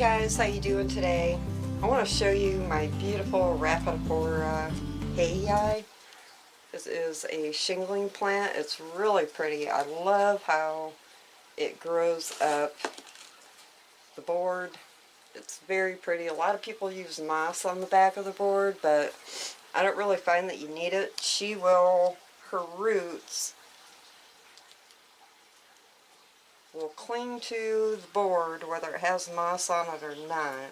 guys, how you doing today? I want to show you my beautiful Rhaphidophora Hayi. This is a shingling plant. It's really pretty. I love how it grows up the board. It's very pretty. A lot of people use moss on the back of the board, but I don't really find that you need it. Her roots will cling to the board whether it has moss on it or not.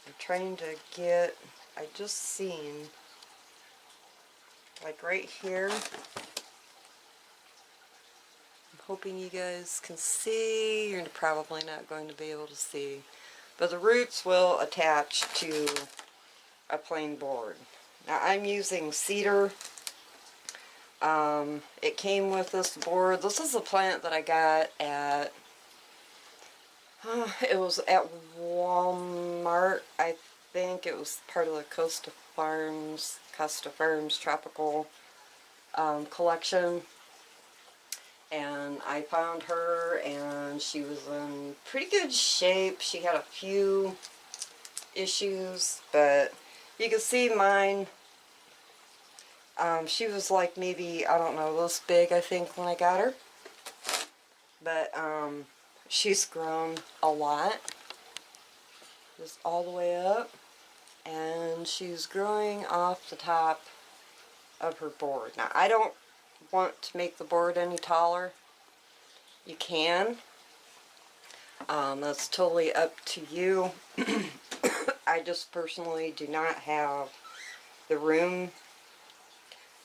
I'm trying to get, I just seen, like right here, I'm hoping you guys can see. You're probably not going to be able to see, but the roots will attach to a plain board. Now I'm using cedar. It came with this board. This is a plant that I got at, it was at Walmart. I think it was part of the Costa Farms Tropical collection. And I found her, and she was in pretty good shape. She had a few issues, but you can see mine. She was like maybe, I don't know, this big I think when I got her. But she's grown a lot. Just all the way up. And she's growing off the top of her board. Now I don't want to make the board any taller. You can. That's totally up to you. I just personally do not have the room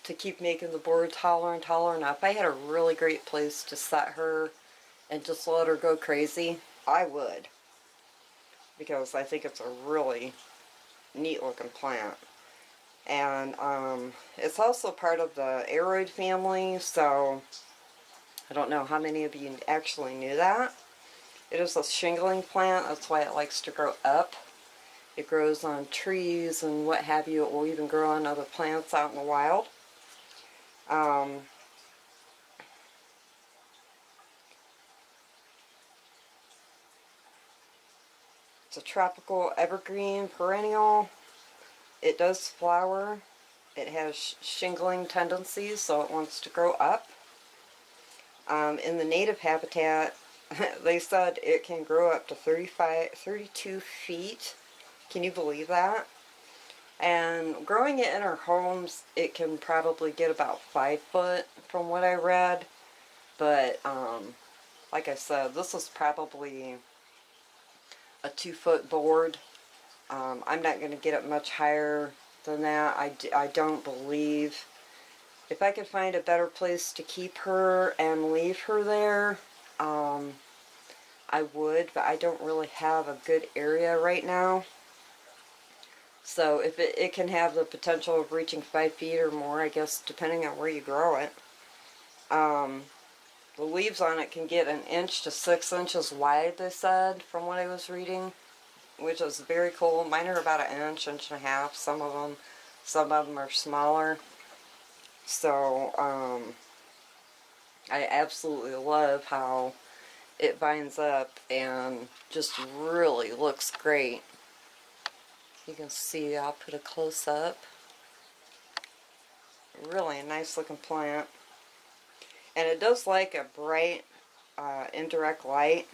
to keep making the board taller and taller. Now if I had a really great place to set her and just let her go crazy, I would, because I think it's a really neat looking plant. And it's also part of the Aroid family, so I don't know how many of you actually knew that. It is a shingling plant, that's why it likes to grow up. It grows on trees and what have you. It will even grow on other plants out in the wild. It's a tropical evergreen perennial. It does flower. It has shingling tendencies, so it wants to grow up. In the native habitat, they said it can grow up to 32 feet. Can you believe that? And growing it in our homes, it can probably get about 5 foot from what I read. But like I said, this is probably a 2-foot board. I'm not going to get it much higher than that. I don't believe. If I could find a better place to keep her and leave her there, I would, but I don't really have a good area right now. So if it can have the potential of reaching 5 feet or more, I guess, depending on where you grow it. The leaves on it can get 1 inch to 6 inches wide, they said, from what I was reading, which is very cool. Mine are about 1 inch, 1.5 inches. Some of them are smaller. So I absolutely love how it vines up and just really looks great. You can see, I'll put a close-up. Really a nice looking plant. And it does like a bright, indirect light.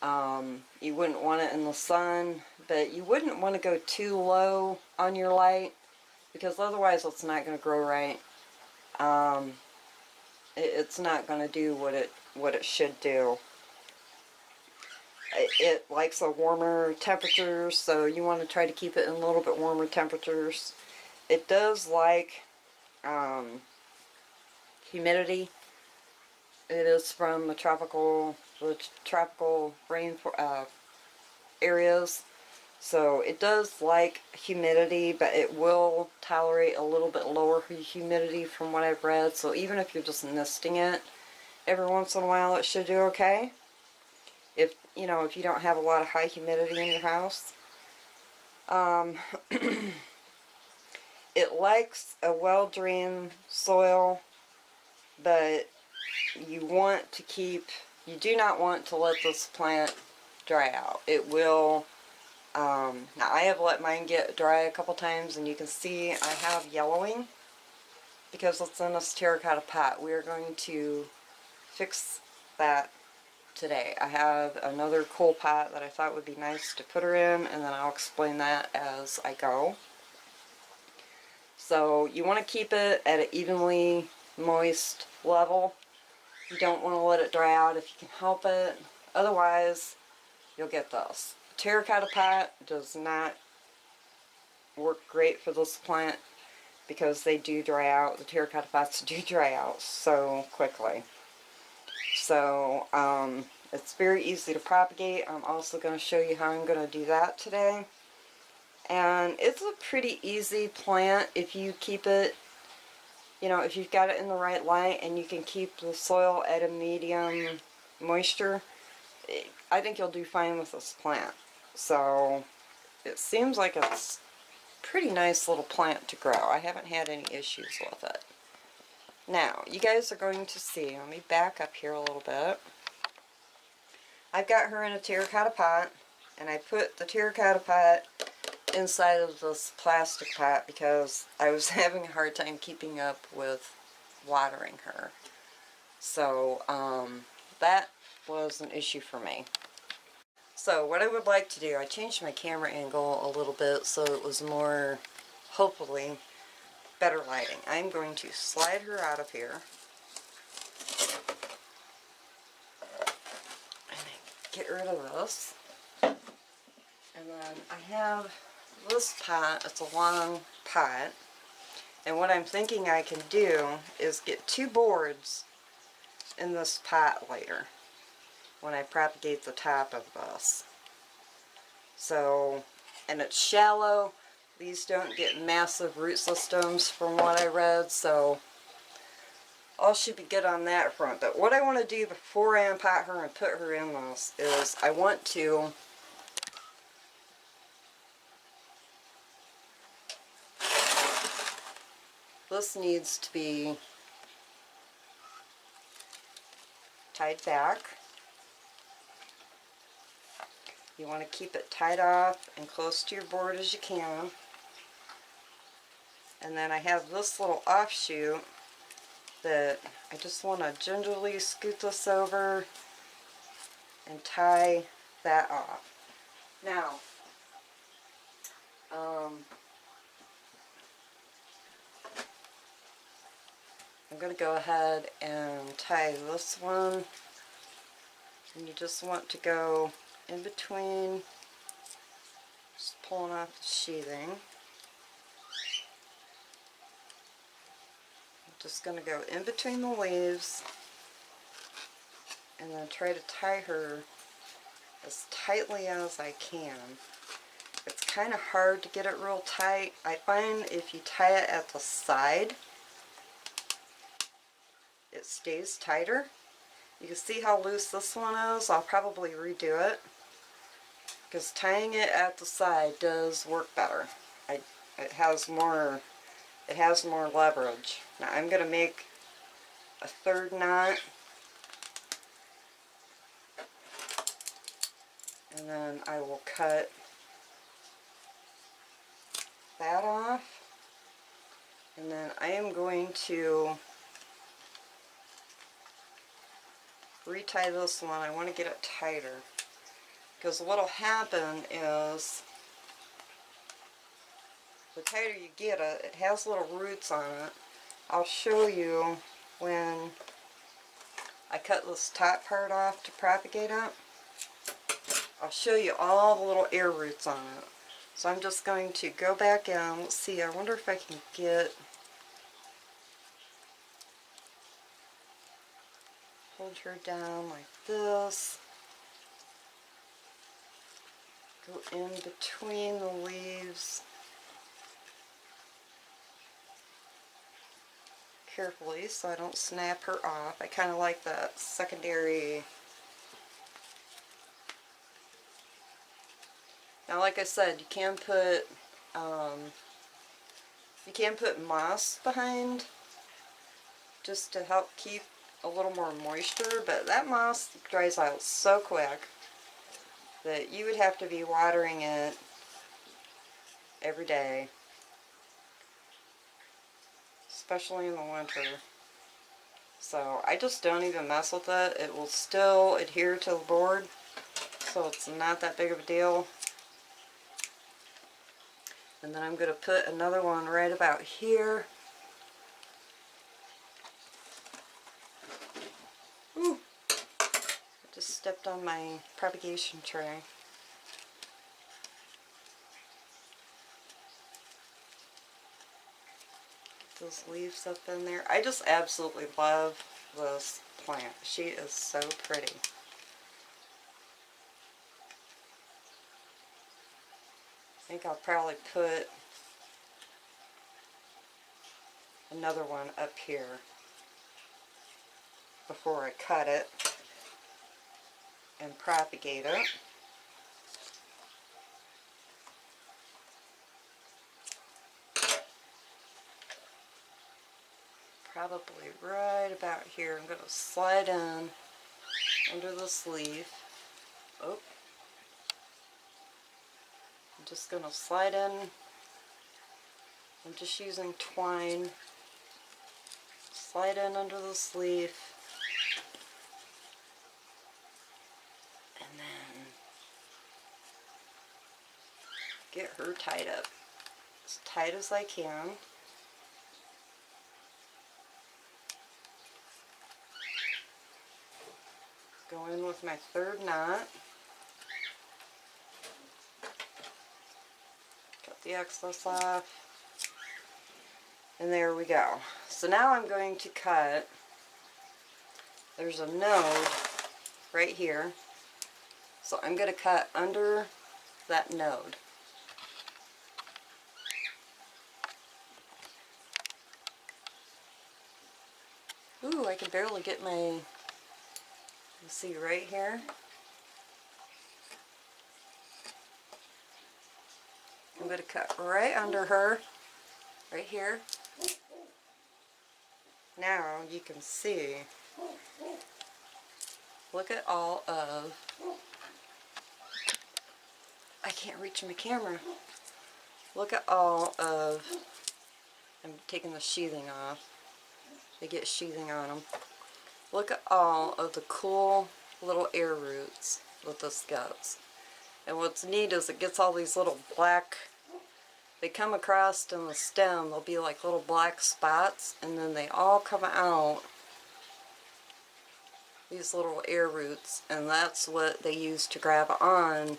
You wouldn't want it in the sun, but you wouldn't want to go too low on your light, because otherwise it's not going to grow right. It's not going to do what it should do. It likes a warmer temperature, so you want to try to keep it in a little bit warmer temperatures. It does like humidity. It is from the tropical rain areas, so it does like humidity, but it will tolerate a little bit lower humidity from what I've read. So even if you're just nesting it every once in a while, it should do okay. If you don't have a lot of high humidity in your house. It likes a well-drained soil, but you do not want to let this plant dry out. It will, now I have let mine get dry a couple times, and you can see I have yellowing because it's in this terracotta pot. We are going to fix that today. I have another cool pot that I thought would be nice to put her in, and then I'll explain that as I go. So you want to keep it at an evenly moist level. You don't want to let it dry out if you can help it. Otherwise, you'll get this. Terracotta pot does not work great for this plant because they do dry out. The terracotta pots do dry out so quickly. So, it's very easy to propagate. I'm also going to show you how I'm going to do that today. And it's a pretty easy plant if you keep it, you know, if you've got it in the right light and you can keep the soil at a medium moisture. I think you'll do fine with this plant. So it seems like it's a pretty nice little plant to grow. I haven't had any issues with it. Now, you guys are going to see, let me back up here a little bit. I've got her in a terracotta pot, and I put the terracotta pot inside of this plastic pot because I was having a hard time keeping up with watering her. So, that was an issue for me. So what I would like to do, I changed my camera angle a little bit so it was more, hopefully, better lighting. I'm going to slide her out of here and get rid of this. And then I have this pot. It's a long pot, and what I'm thinking I can do is get 2 boards in this pot later when I propagate the top of this. So, and it's shallow. These don't get massive root systems from what I read, so all should be good on that front. But what I want to do before I unpot her and put her in this is I want to this needs to be tied back. You want to keep it tied off and close to your board as you can. And then I have this little offshoot that I just want to gingerly scoot this over and tie that off. Now, I'm going to go ahead and tie this one, and you just want to go in between, just pulling off the sheathing. I'm just going to go in between the leaves and then try to tie her as tightly as I can. It's kind of hard to get it real tight. I find if you tie it at the side, it stays tighter. You can see how loose this one is. I'll probably redo it because tying it at the side does work better. It has more leverage. Now I'm going to make a 3rd knot, and then I will cut that off, and then I am going to retie this one. I want to get it tighter because what will happen is the tighter you get it, it has little roots on it. I'll show you when I cut this top part off to propagate it. I'll show you all the little air roots on it. So I'm just going to go back in. Let's see, I wonder if I can hold her down like this. Go in between the leaves carefully so I don't snap her off. I kind of like that secondary. Now, like I said, you can put moss behind just to help keep a little more moisture, but that moss dries out so quick that you would have to be watering it every day, especially in the winter. So I just don't even mess with it. It will still adhere to the board, so it's not that big of a deal. And then I'm going to put another one right about here. Ooh, I just stepped on my propagation tray. Get those leaves up in there. I just absolutely love this plant. She is so pretty. I think I'll probably put another one up here before I cut it and propagate it. Probably right about here. I'm going to slide in under the sleeve. Oh. I'm just going to slide in. I'm just using twine. Slide in under the sleeve. And then get her tied up as tight as I can. Go in with my third knot. Cut the excess off. And there we go. So now I'm going to cut. There's a node right here. So I'm going to cut under that node. Ooh, I can barely get my, you see right here. I'm going to cut right under her, right here. Now you can see, look at all of, I can't reach my camera. Look at all of, I'm taking the sheathing off. They get sheathing on them. Look at all of the cool little air roots that this gets. And what's neat is it gets all these little black, they come across in the stem, they'll be like little black spots, and then they all come out, these little air roots, and that's what they use to grab on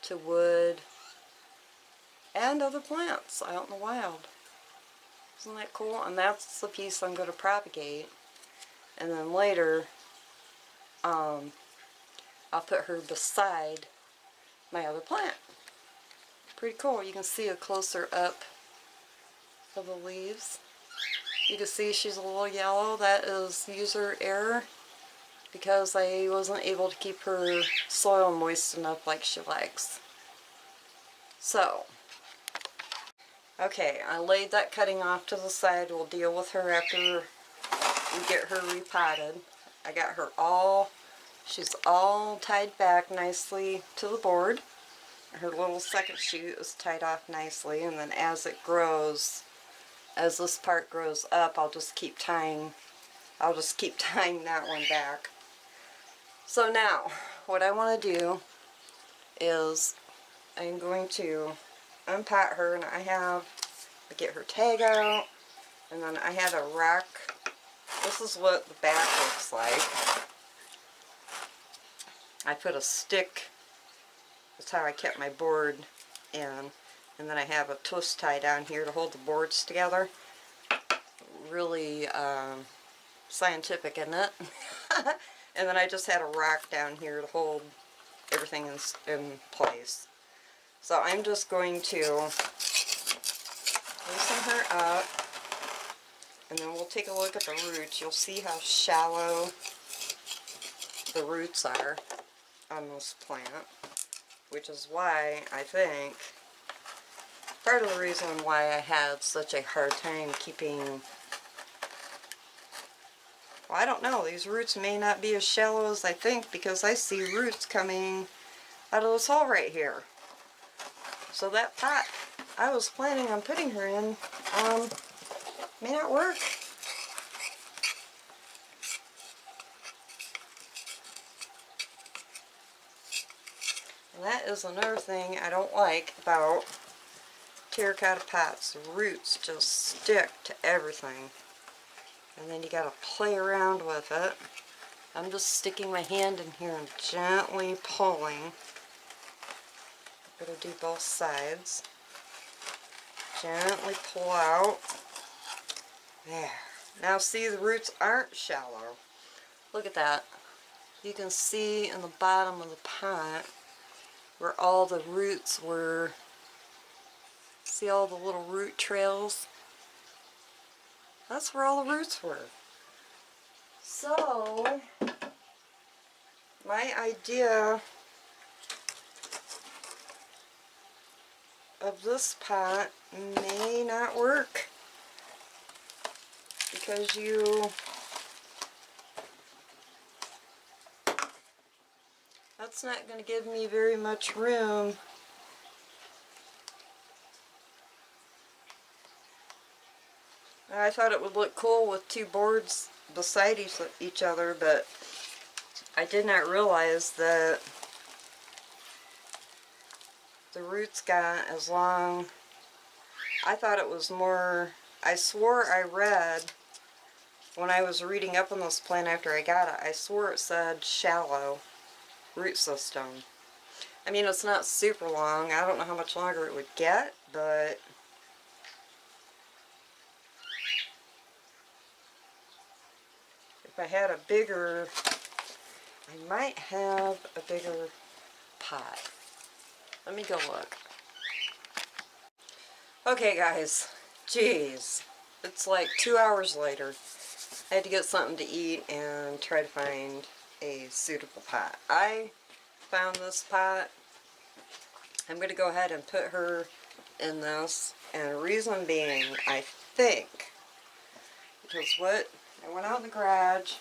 to wood and other plants out in the wild. Isn't that cool? And that's the piece I'm going to propagate. And then later, I'll put her beside my other plant. Pretty cool. You can see a closer up of the leaves. You can see she's a little yellow. That is user error because I wasn't able to keep her soil moist enough like she likes. So, okay, I laid that cutting off to the side. We'll deal with her after we get her repotted. I got her all, she's all tied back nicely to the board. Her little second shoot is tied off nicely, and then as it grows, as this part grows up, I'll just keep tying that one back. So now, what I want to do is I'm going to unpat her, and I get her tag out, and then I had a rack. This is what the back looks like. I put a stick, that's how I kept my board in, and then I have a twist tie down here to hold the boards together. Really scientific, isn't it? And then I just had a rack down here to hold everything in place. So I'm just going to loosen her up, and then we'll take a look at the roots. You'll see how shallow the roots are on this plant, which is why I think part of the reason why I had such a hard time keeping Well, I don't know. These roots may not be as shallow as I think because I see roots coming out of this hole right here. So that pot I was planning on putting her in may not work. And that is another thing I don't like about terracotta pots. The roots just stick to everything. And then you gotta play around with it. I'm just sticking my hand in here and gently pulling. I'm gonna do both sides. Gently pull out. There. Now see, the roots aren't shallow. Look at that. You can see in the bottom of the pot where all the roots were. See all the little root trails? That's where all the roots were. So, my idea of this pot may not work because that's not going to give me very much room. I thought it would look cool with two boards beside each other, but I did not realize that the roots got as long. I thought it was more, I swore I read, when I was reading up on this plant after I got it, I swore it said shallow root system. I mean, it's not super long. I don't know how much longer it would get, but if I had a bigger, I might have a bigger pot. Let me go look. Okay guys, jeez, it's like 2 hours later. I had to get something to eat and try to find a suitable pot. I found this pot. I'm going to go ahead and put her in this, and the reason being, I think, because I went out in the garage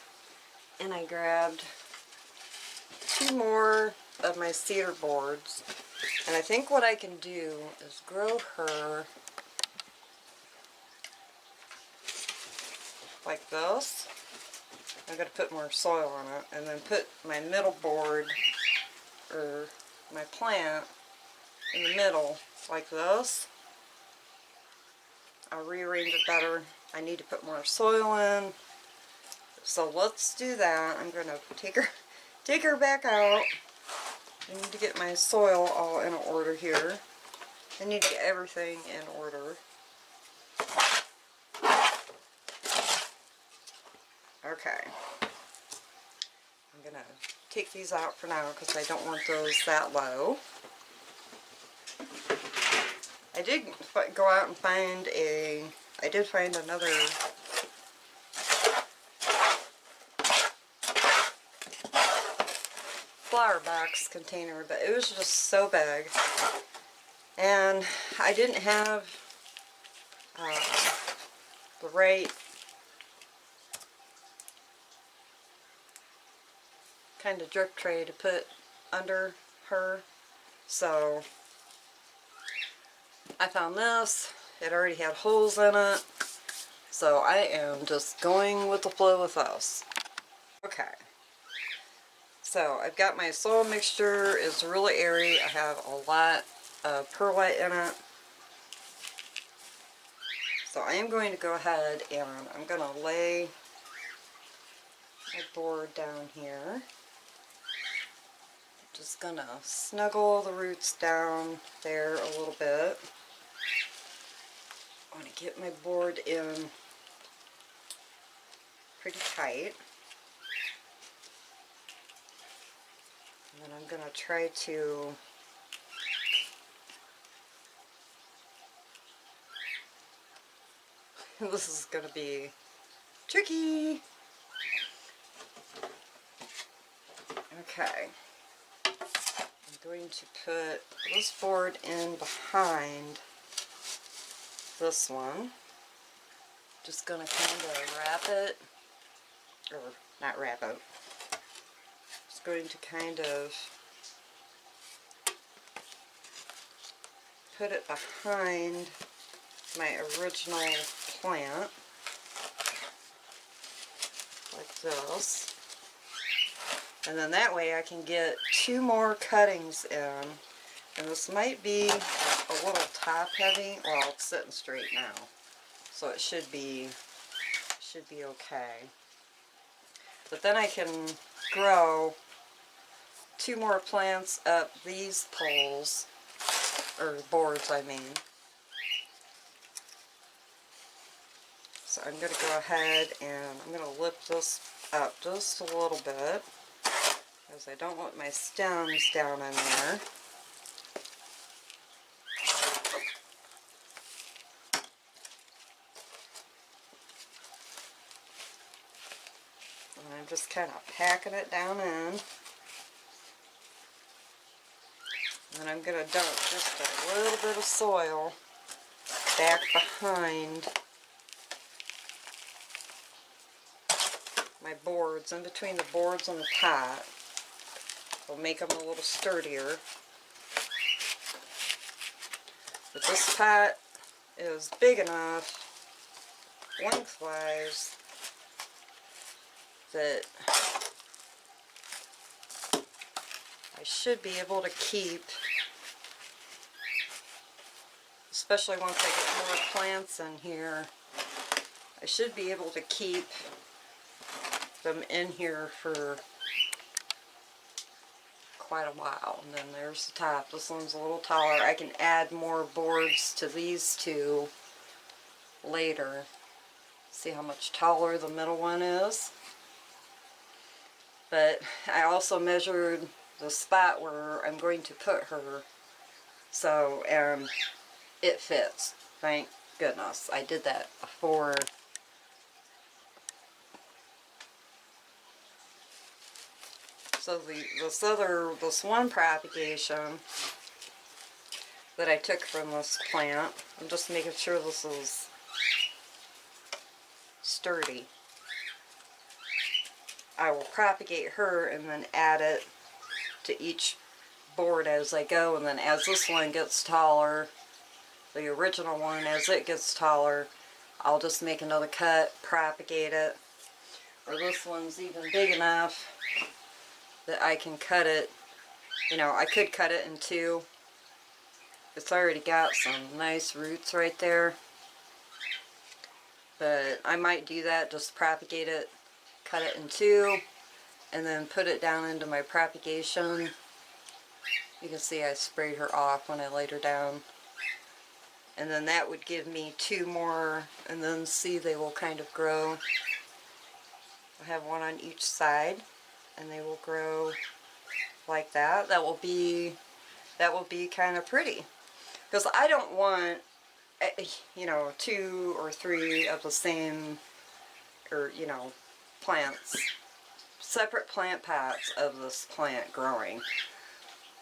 and I grabbed 2 more of my cedar boards, and I think what I can do is grow her like this. I'm going to put more soil on it, and then put my middle board, or my plant, in the middle like this. I'll rearrange it better. I need to put more soil in. So let's do that. I'm going to take her back out. I need to get my soil all in order here. I need to get everything in order. Okay. I'm going to take these out for now because I don't want those that low. I did go out and find I did find another flower box container, but it was just so big, and I didn't have the right kind of drip tray to put under her, so I found this. It already had holes in it, so I am just going with the flow with this. Okay, so I've got my soil mixture. It's really airy. I have a lot of perlite in it, so I am going to go ahead and I'm going to lay my board down here. Just going to snuggle the roots down there a little bit. I want to get my board in pretty tight. And then I'm going to try to this is going to be tricky. Okay. I'm going to put this board in behind this one. Just going to kind of wrap it or not rabbit. It's going to kind of put it behind my original plant, like this. And then that way I can get 2 more cuttings in. And this might be a little top heavy. Well, it's sitting straight now, so it should be okay. But then I can grow 2 more plants up these poles, or boards I mean. So I'm going to go ahead and I'm going to lift this up just a little bit, because I don't want my stems down in there. And I'm just kind of packing it down in. And I'm going to dump just a little bit of soil back behind my boards, in between the boards and the pot. Will make them a little sturdier. But this pot is big enough lengthwise that I should be able to keep, especially once I get more plants in here, I should be able to keep them in here for quite a while. And then there's the top. This one's a little taller. I can add more boards to these 2 later. See how much taller the middle one is. But I also measured the spot where I'm going to put her, so it fits. Thank goodness. I did that before. So this one propagation that I took from this plant, I'm just making sure this is sturdy. I will propagate her and then add it to each board as I go, and then as this one gets taller, the original one, as it gets taller, I'll just make another cut, propagate it. Or this one's even big enough that I can cut it, you know, I could cut it in 2. It's already got some nice roots right there. But I might do that, just propagate it, cut it in 2, and then put it down into my propagation. You can see I sprayed her off when I laid her down. And then that would give me 2 more, and then see, they will kind of grow. I have one on each side, and they will grow like that. That will be kind of pretty. Because I don't want, you know, 2 or 3 of the same, or, you know, plants, separate plant pots of this plant growing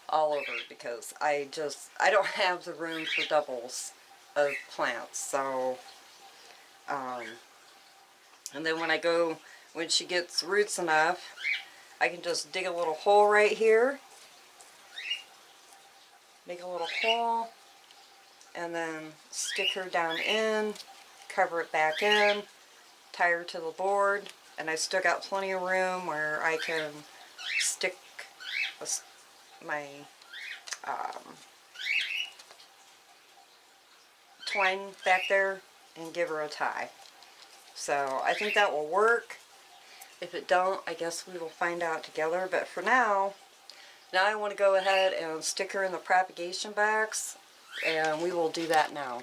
all over, because I don't have the room for doubles of plants. So and then when she gets roots enough, I can just dig a little hole right here, make a little hole, and then stick her down in, cover it back in, tie her to the board, and I still got plenty of room where I can stick my twine back there and give her a tie. So I think that will work. If it don't, I guess we will find out together. But for now I want to go ahead and stick her in the propagation box, and we will do that now.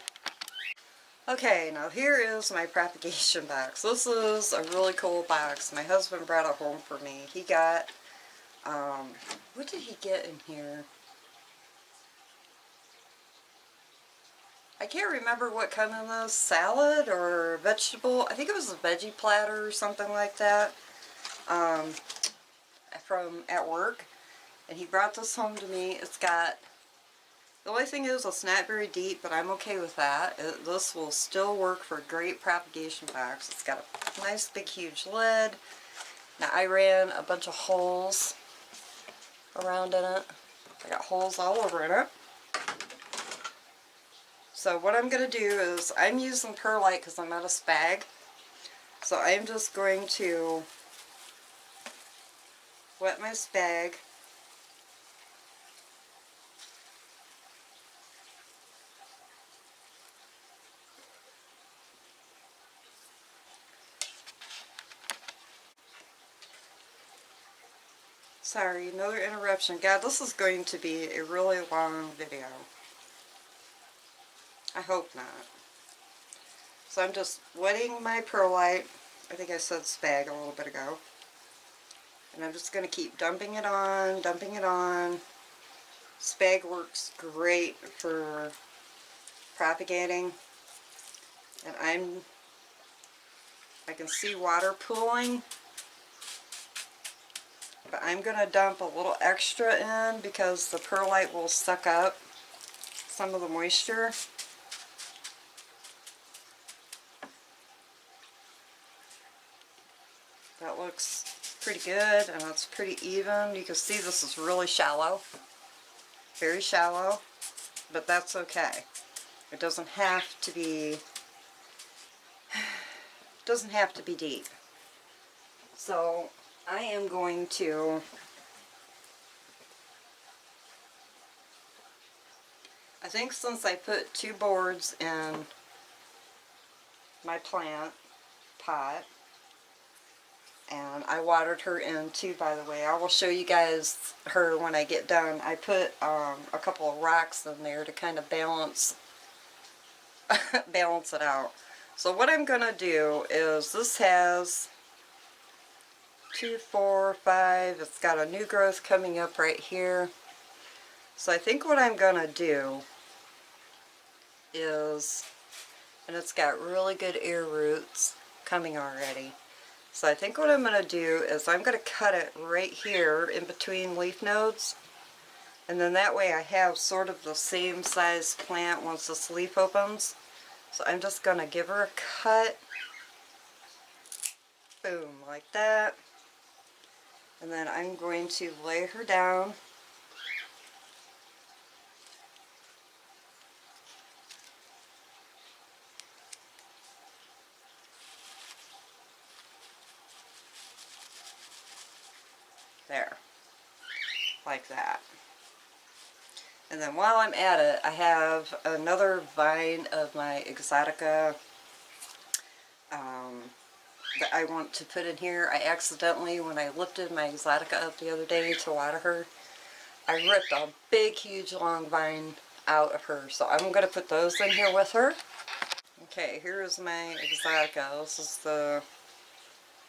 Okay, now here is my propagation box. This is a really cool box. My husband brought it home for me. He got, what did he get in here? I can't remember what kind of this, salad or vegetable. I think it was a veggie platter or something like that, from at work. And he brought this home to me. It's got, the only thing is it's not very deep, but I'm okay with that. This will still work for a great propagation box. It's got a nice big huge lid. Now I ran a bunch of holes around in it. I got holes all over in it. So what I'm going to do is, I'm using perlite because I'm out of spag. So I'm just going to wet my spag. Sorry, another interruption. God, this is going to be a really long video. I hope not. So I'm just wetting my perlite. I think I said spag a little bit ago. And I'm just going to keep dumping it on, dumping it on. Spag works great for propagating. And I can see water pooling. But I'm going to dump a little extra in because the perlite will suck up some of the moisture. That looks pretty good, and it's pretty even. You can see this is really shallow. Very shallow. But that's okay. It doesn't have to be deep. So I am going to I think since I put 2 boards in my plant pot, and I watered her in too, by the way. I will show you guys her when I get done. I put a couple of rocks in there to kind of balance balance it out. So what I'm going to do is, this has 2, 4, 5, it's got a new growth coming up right here. So I think what I'm going to do is, and it's got really good air roots coming already. So I think what I'm going to do is I'm going to cut it right here in between leaf nodes. And then that way I have sort of the same size plant once this leaf opens. So I'm just going to give her a cut. Boom, like that. And then I'm going to lay her down. There. Like that. And then while I'm at it, I have another vine of my exotica that I want to put in here. I accidentally, when I lifted my exotica up the other day to water her, I ripped a big, huge, long vine out of her. So I'm going to put those in here with her. Okay, here is my exotica. This is the...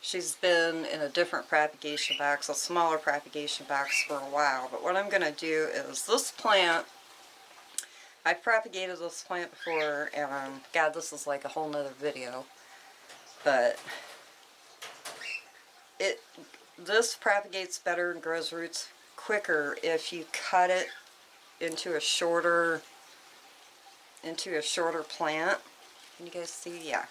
She's been in a different propagation box, a smaller propagation box for a while. But what I'm going to do is, this plant, I've propagated this plant before, and God, this is like a whole nother video. But this propagates better and grows roots quicker if you cut it into a shorter plant. Can you guys see? Yeah.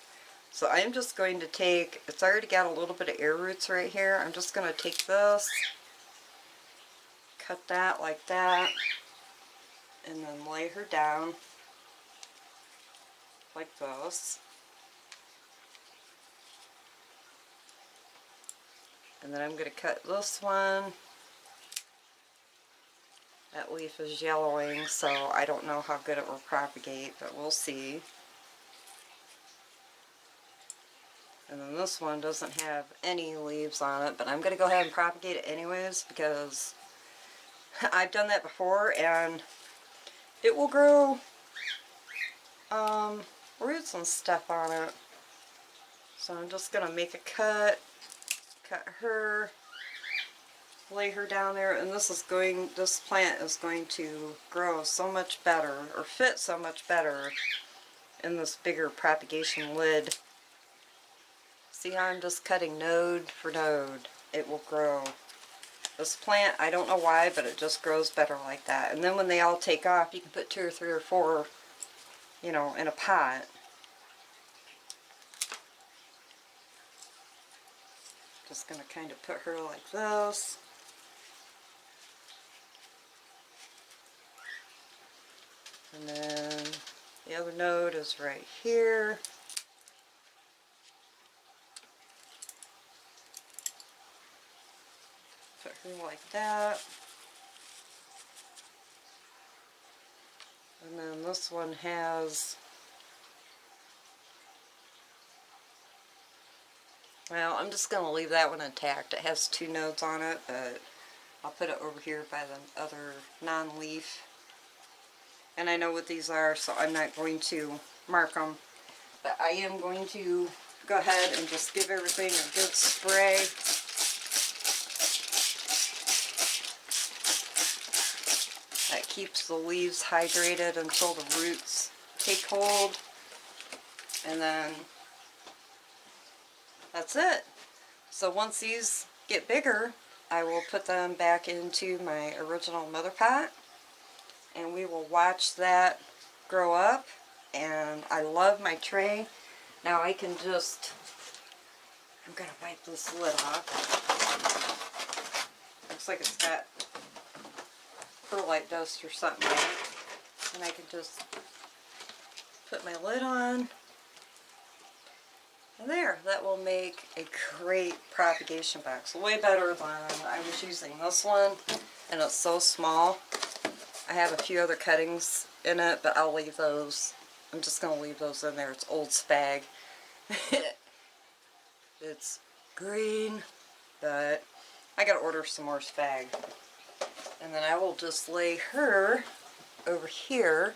So I'm just going to take, it's already got a little bit of air roots right here. I'm just going to take this, cut that like that, and then lay her down like this. And then I'm going to cut this one. That leaf is yellowing, so I don't know how good it will propagate, but we'll see. And then this one doesn't have any leaves on it, but I'm going to go ahead and propagate it anyways because I've done that before, and it will grow roots and stuff on it. So I'm just going to make a cut her, lay her down there, and this plant is going to grow so much better, or fit so much better in this bigger propagation lid. See how I'm just cutting node for node? It will grow. This plant, I don't know why, but it just grows better like that. And then when they all take off, you can put 2 or 3 or 4, you know, in a pot. Just going to kind of put her like this. And then the other node is right here. Put her like that. And then this one has, well, I'm just going to leave that one intact. It has 2 nodes on it, but I'll put it over here by the other non-leaf. And I know what these are, so I'm not going to mark them. But I am going to go ahead and just give everything a good spray. That keeps the leaves hydrated until the roots take hold. And then that's it. So once these get bigger, I will put them back into my original mother pot. And we will watch that grow up. And I love my tray. Now I can just, I'm going to wipe this lid off. Looks like it's got perlite dust or something on it. And I can just put my lid on. And there, that will make a great propagation box. Way better than I was using this one. And it's so small. I have a few other cuttings in it, but I'll leave those. I'm just going to leave those in there. It's old spag. It's green, but I got to order some more spag. And then I will just lay her over here